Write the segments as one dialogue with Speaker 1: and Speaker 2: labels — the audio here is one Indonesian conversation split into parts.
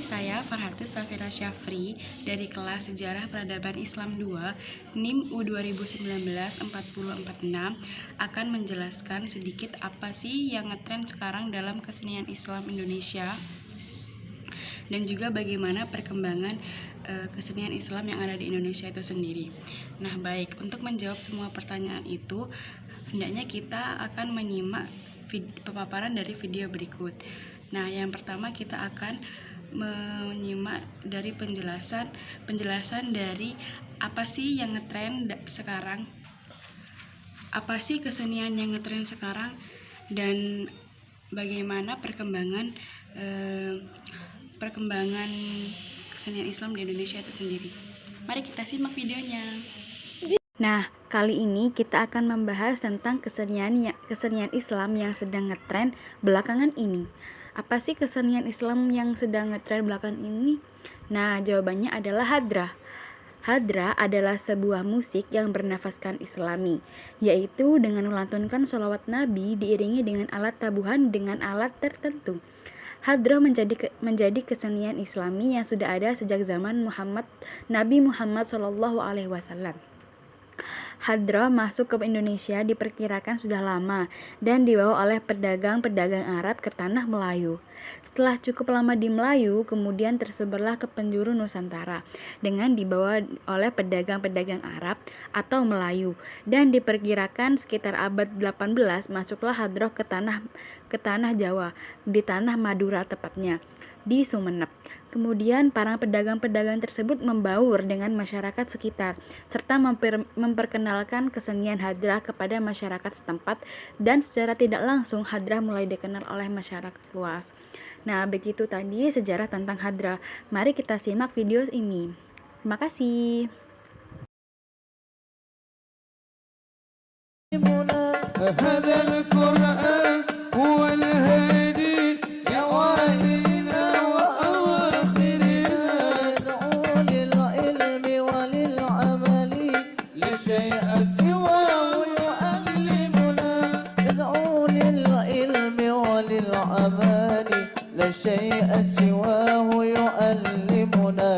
Speaker 1: saya Farhatus Safira Syafri dari kelas Sejarah Peradaban Islam 2 NIM U 2019-4046 akan menjelaskan sedikit apa sih yang ngetren sekarang dalam kesenian Islam Indonesia dan juga bagaimana perkembangan kesenian Islam yang ada di Indonesia itu sendiri. Nah, baik, untuk menjawab semua pertanyaan itu, hendaknya kita akan menyimak pemaparan dari video berikut. Nah, yang pertama kita akan menyimak dari penjelasan dari apa sih yang ngetren sekarang, apa sih kesenian yang ngetren sekarang, dan bagaimana perkembangan kesenian Islam di Indonesia itu sendiri. Mari kita simak videonya.
Speaker 2: Nah, kali ini kita akan membahas tentang kesenian Islam yang sedang ngetren belakangan ini. Apa sih kesenian Islam yang sedang ngetren belakangan ini? Nah, jawabannya adalah hadrah. Hadrah adalah sebuah musik yang bernafaskan Islami, yaitu dengan melantunkan sholawat Nabi diiringi dengan alat tabuhan dengan alat tertentu. Hadrah menjadi kesenian Islami yang sudah ada sejak zaman Nabi Muhammad SAW. Hadrah masuk ke Indonesia diperkirakan sudah lama dan dibawa oleh pedagang-pedagang Arab ke tanah Melayu. Setelah cukup lama di Melayu, kemudian tersebarlah ke penjuru Nusantara dengan dibawa oleh pedagang-pedagang Arab atau Melayu, dan diperkirakan sekitar abad 18 masuklah hadrah ke tanah Jawa, di tanah Madura tepatnya, di Sumeneb. Kemudian para pedagang-pedagang tersebut membaur dengan masyarakat sekitar serta memperkenalkan kesenian hadrah kepada masyarakat setempat, dan secara tidak langsung hadrah mulai dikenal oleh masyarakat luas. Nah, begitu tadi sejarah tentang hadrah. Mari kita simak video ini. Terima kasih.
Speaker 3: لا شيء سواه يؤلمنا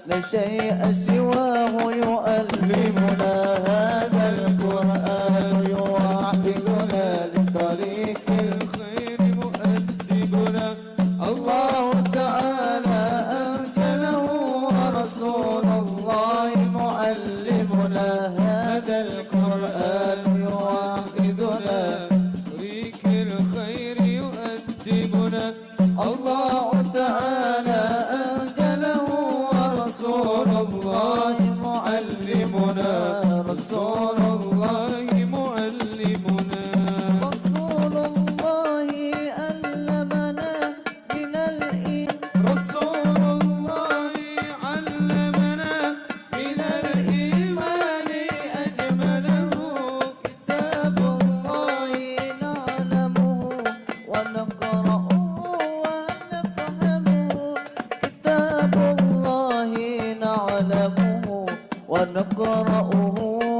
Speaker 3: لا شيء سواه يؤلمنا هذا القرآن يوحدنا لطريق الخير مؤدبنا الله تعالى أنزله ورسول الله معلمنا هذا القرآن يوحدنا لطريق الخير يؤدبنا الله تعالى أنزله ورسول الله معلمنا رسول الله معلمنا رسول الله علمنا من رسول الله علمنا من الإيمان أجمله كتاب الله نعلمه ونقرأه ونقرأه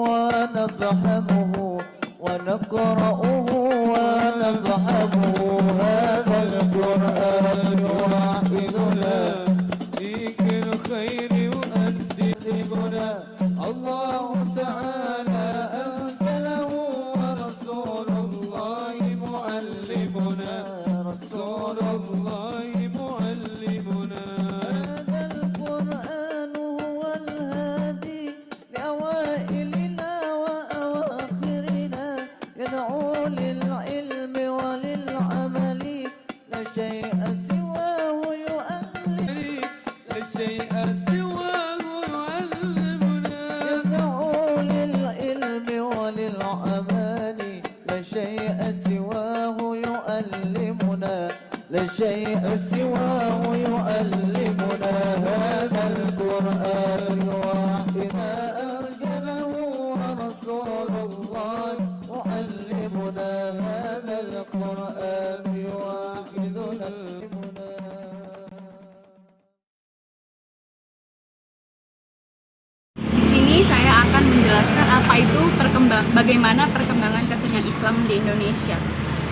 Speaker 3: ونفهمه ونقرأه ونفهمه هذا القرآن يوحدنا فيك الخير يؤدبنا الله تعالى أنزله ورسول الله معلمنا رسول الله معلمنا هذا القرآن هو الهادي لأوائلنا وأواخرنا يدعو للعلم وللعمل لا شيء سواه يؤلم لا شيء سواه يعلمنا يدعو للعلم وللعمل لا شيء سواه يؤلمنا لا شيء سواه يؤلمنا هذا القرآن وحدنا أرجله ورسول الله معلمنا هذا القرآن يوحدنا
Speaker 1: Di sini saya akan menjelaskan bagaimana perkembangan kesenian Islam di Indonesia.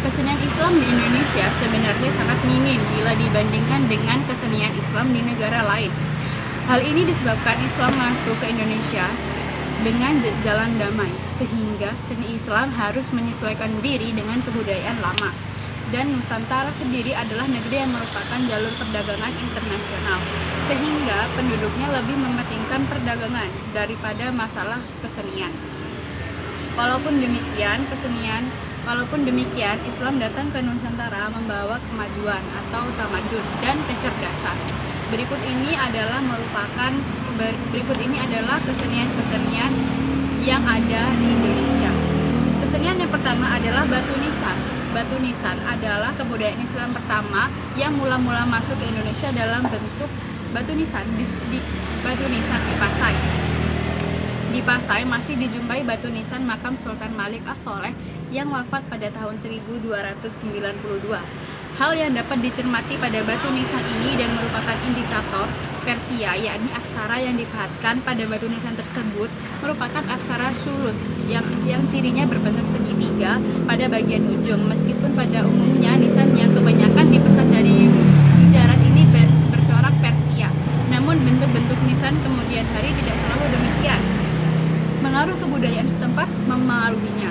Speaker 1: Kesenian Islam di Indonesia sebenarnya sangat minim bila dibandingkan dengan kesenian Islam di negara lain. Hal ini disebabkan Islam masuk ke Indonesia dengan jalan damai, sehingga seni Islam harus menyesuaikan diri dengan kebudayaan lama. Dan Nusantara sendiri adalah negeri yang merupakan jalur perdagangan internasional, sehingga penduduknya lebih mementingkan perdagangan daripada masalah kesenian. Walaupun demikian, Islam datang ke Nusantara membawa kemajuan atau tamadun dan kecerdasan. Berikut ini adalah kesenian-kesenian yang ada di Indonesia. Kesenian yang pertama adalah batu nisan. Batu nisan adalah kebudayaan Islam pertama yang mula-mula masuk ke Indonesia dalam bentuk batu nisan batu nisan di Pasai. Di Pasai masih dijumpai batu nisan makam Sultan Malik As-Soleh yang wafat pada tahun 1292. Hal yang dapat dicermati pada batu nisan ini dan merupakan indikator Persia, yakni aksara yang dipahatkan pada batu nisan tersebut merupakan aksara sulus yang cirinya berbentuk segitiga pada bagian ujung. Meskipun pada umumnya nisan yang kebanyakan dipesan dari Gujarat ini bercorak Persia, namun bentuk-bentuk nisan kemudian hari tidak selalu demikian. Pengaruh kebudayaan setempat memengaruhinya,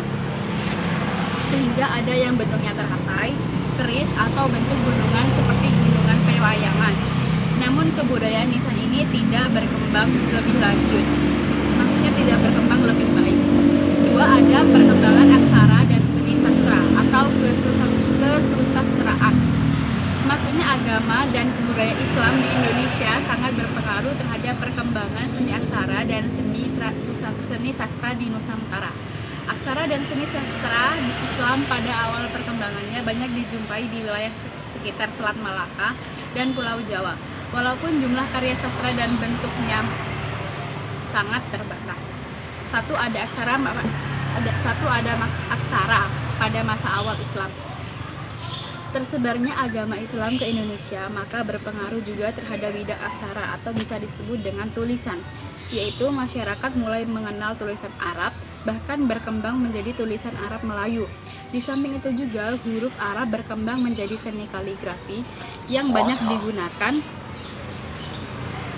Speaker 1: sehingga ada yang bentuknya terhatai, keris, atau bentuk gunungan seperti gunungan Pewayangan. Namun kebudayaan nisan ini tidak berkembang lebih lanjut, maksudnya tidak berkembang lebih baik. Dua, ada perkembangan aksara dan seni sastra atau kesusastraan. Maksudnya agama dan kebudayaan Islam di Indonesia sangat berpengaruh terhadap perkembangan seni aksara dan seni sastra di Nusantara. Aksara dan seni sastra di Islam pada awal perkembangannya banyak dijumpai di wilayah sekitar Selat Malaka dan Pulau Jawa. Walaupun jumlah karya sastra dan bentuknya sangat terbatas. Satu ada aksara pada masa awal Islam. Tersebarnya agama Islam ke Indonesia maka berpengaruh juga terhadap bidang aksara atau bisa disebut dengan tulisan, yaitu masyarakat mulai mengenal tulisan Arab, bahkan berkembang menjadi tulisan Arab Melayu. Di samping itu juga huruf Arab berkembang menjadi seni kaligrafi yang banyak digunakan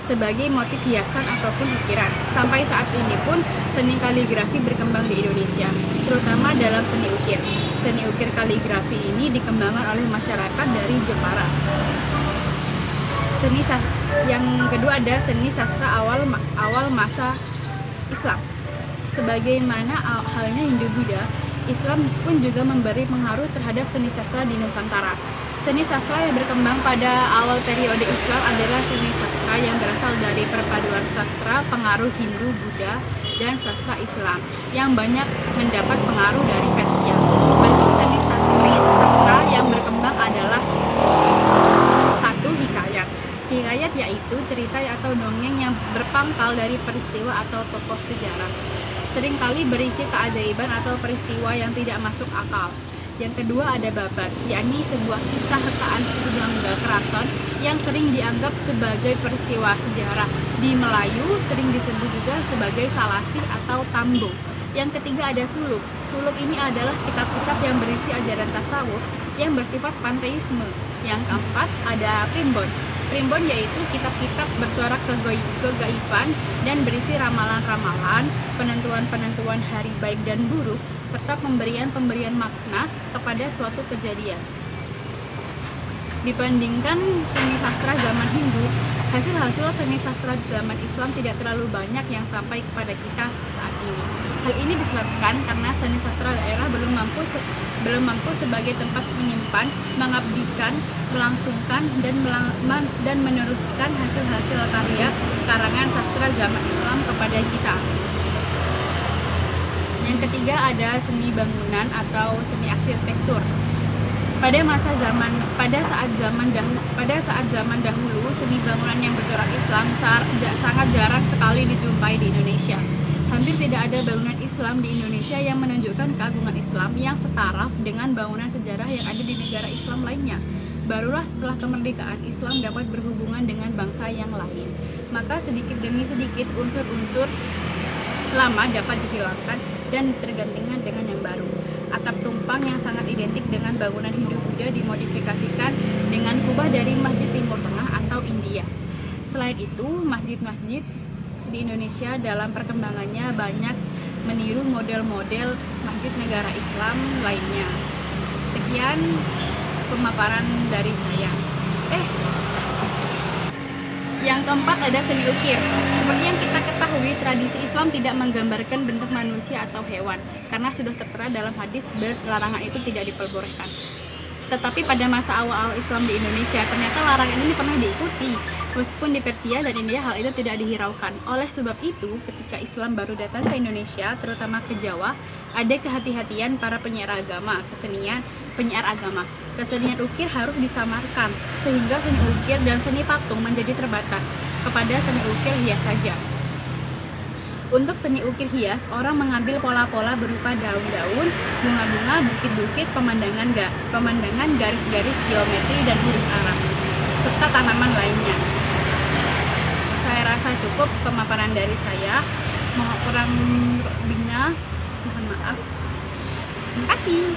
Speaker 1: sebagai motif hiasan ataupun ukiran. Sampai saat ini pun seni kaligrafi berkembang di Indonesia, terutama dalam seni ukir. Seni ukir kaligrafi ini dikembangkan oleh masyarakat dari Jepara. Yang kedua ada seni sastra awal masa Islam. Sebagaimana halnya Hindu-Buddha, Islam pun juga memberi pengaruh terhadap seni sastra di Nusantara. Seni sastra yang berkembang pada awal periode Islam adalah seni sastra yang berasal dari perpaduan sastra pengaruh Hindu, Buddha, dan sastra Islam yang banyak mendapat pengaruh dari Persia. Bentuk seni sastra yang berkembang adalah satu, hikayat. Hikayat yaitu cerita atau dongeng yang berpangkal dari peristiwa atau tokoh sejarah. Seringkali berisi keajaiban atau peristiwa yang tidak masuk akal. Yang kedua ada babat, yakni sebuah kisah hekaan pujangga keraton yang sering dianggap sebagai peristiwa sejarah. Di Melayu sering disebut juga sebagai salasi atau tambo. Yang ketiga ada suluk. Suluk ini adalah kitab-kitab yang berisi ajaran tasawuf yang bersifat panteisme. Yang keempat ada primbon. Primbon yaitu kitab-kitab bercorak kegaiban dan berisi ramalan-ramalan, penentuan-penentuan hari baik dan buruk, serta pemberian-pemberian makna kepada suatu kejadian. Dibandingkan seni sastra zaman Hindu, hasil-hasil seni sastra zaman Islam tidak terlalu banyak yang sampai kepada kita saat ini. Hal ini disebabkan karena seni sastra daerah belum mampu sebagai tempat menyimpan, mengabdikan, melangsungkan, dan meneruskan hasil-hasil karya karangan sastra zaman Islam kepada kita. Yang ketiga ada seni bangunan atau seni arsitektur. Pada saat zaman dahulu, seni bangunan yang bercorak Islam sangat jarang sekali dijumpai di Indonesia. Hampir tidak ada bangunan Islam di Indonesia yang menunjukkan keagungan Islam yang setaraf dengan bangunan sejarah yang ada di negara Islam lainnya. Barulah setelah kemerdekaan Islam dapat berhubungan dengan bangsa yang lain. Maka sedikit demi sedikit unsur-unsur lama dapat dihilangkan dan tergantikan dengan yang baru. Atap tumpang yang sangat sangat identik dengan bangunan Hindu-Buddha dimodifikasikan dengan kubah dari Masjid Timur Tengah atau India. Selain itu, masjid-masjid di Indonesia dalam perkembangannya banyak meniru model-model masjid negara Islam lainnya. Sekian pemaparan dari saya. Yang keempat ada seni ukir. Seperti yang kita ketahui, tradisi Islam tidak menggambarkan bentuk manusia atau hewan, karena sudah tertera dalam hadis larangan itu tidak diperbolehkan. Tetapi pada masa awal Islam di Indonesia, ternyata larangan ini pernah diikuti. Meskipun di Persia dan India hal itu tidak dihiraukan. Oleh sebab itu, ketika Islam baru datang ke Indonesia, terutama ke Jawa, ada kehati-hatian para penyiar agama. Kesenian ukir harus disamarkan, sehingga seni ukir dan seni patung menjadi terbatas kepada seni ukir hias saja. Untuk seni ukir hias, orang mengambil pola-pola berupa daun-daun, bunga-bunga, bukit-bukit, pemandangan garis-garis geometri dan huruf Arab, serta tanaman lainnya. Saya rasa cukup pemaparan dari saya. Kurang lebihnya, mohon maaf. Terima kasih.